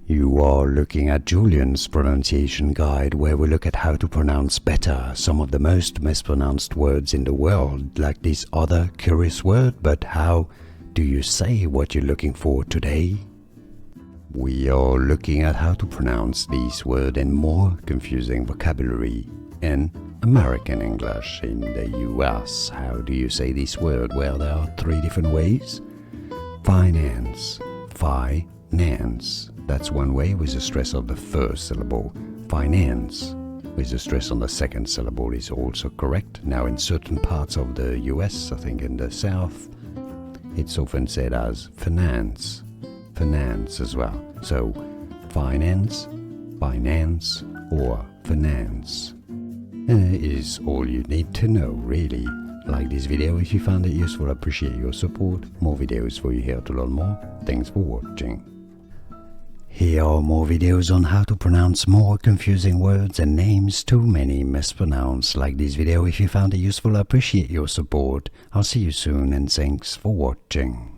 You are looking at Julian's pronunciation guide, where we look at how to pronounce better some of the most mispronounced words in the world, like this other curious word. But how do you say what you're looking for today? We are looking at how to pronounce this word in more confusing vocabulary in American English. In the US, how do you say this word? Well, there are 3 different ways. Finance, finance. That's one way, with the stress on the first syllable. Finance, with the stress on the second syllable, is also correct. Now, in certain parts of the US, I think in the South, it's often said as finance, finance as well. So, finance, finance, or finance is all you need to know, really. Like this video if you found it useful. I appreciate your support. More videos for you here to learn more. Thanks for watching. Here are more videos on how to pronounce more confusing words and names too many mispronounced. Like this video if you found it useful. I appreciate your support. I'll see you soon and thanks for watching.